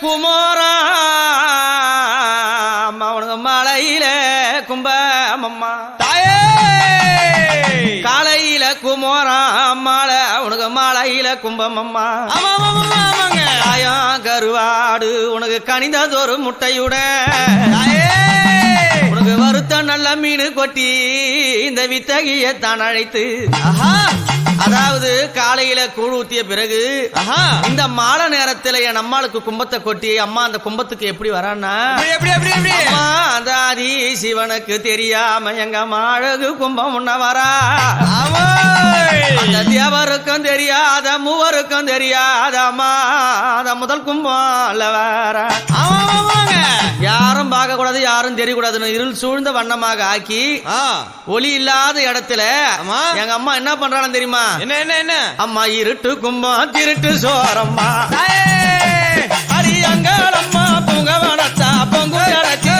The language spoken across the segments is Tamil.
குமோரா அவனுக்கு மலையில கும்பமம்மா தாயே காலையில குமோரா மாலை உனக்கு மலையில கும்பமம்மா ஆமாங்க தாயம் கருவாடு உனக்கு கனிந்ததொரு முட்டையுட தாயே உனக்கு வருத்த நல்ல மீன் கொட்டி இந்த வித்தகியை தான் அழைத்து அதாவது காலையில கூழ் ஊத்திய பிறகு இந்த மாலை நேரத்துல என் அம்மாளுக்கு கும்பத்தை கொட்டி அம்மா அந்த கும்பத்துக்கு எப்படி வரான்னா அந்த ஆதி சிவனுக்கு தெரியாம எங்க அழகு கும்பம் முன்ன வரா அந்த தேவருக்கும் தெரியாத மூவருக்கும் தெரியாத அம்மா அந்த முதல் கும்பம் வர யாரும் பார்க்க கூடாது யாரும் தெரியக்கூடாதுன்னு இருள் சூழ்ந்த வண்ணமாக ஆக்கி ஒளி இல்லாத இடத்துல எங்க அம்மா என்ன பண்றாங்க தெரியுமா என்ன அம்மா இருட்டு கும்பம் திருட்டு சோரம்மா அரியங்களம்மா பொங்க வனத்தா பொங்கு அடைச்சி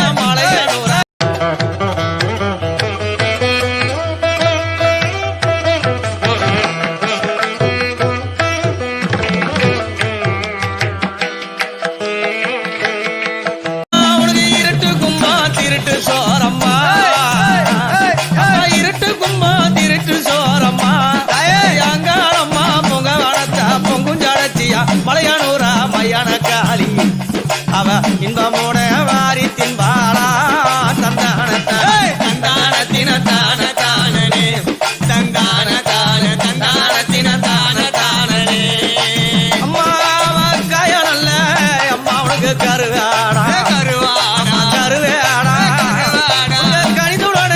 மலையனூர மலையானூரா மையான காளி அவ இன்பமோட வாரி தின்பாளா தந்தானத்தின தான தானனே தந்தான தான தந்தானத்தின தான தானனே அம்மா காயனல்ல அம்மா உனக்கு கருவாடா கருவேடா கணிதுடன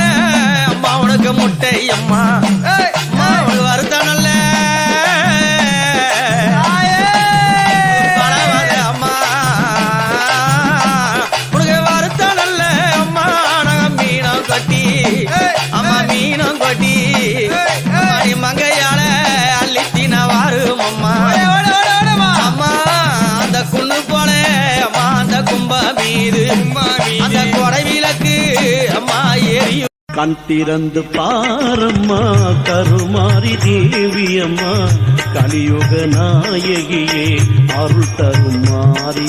அம்மா உனக்கு முட்டை அம்மா வருத்த நல்ல அம்மா மீனும் கொட்டி மங்கையால அள்ளித்தின வாரும் அம்மா அம்மா அந்த குண்ணு போல அம்மா அந்த கும்ப மீது அந்த கொடை விளக்கு அம்மா எரியும் கண் திறந்து பாரம்மா கருமாரி தேவி அம்மா கலியுக நாயகியே அருள் தரும் மாறி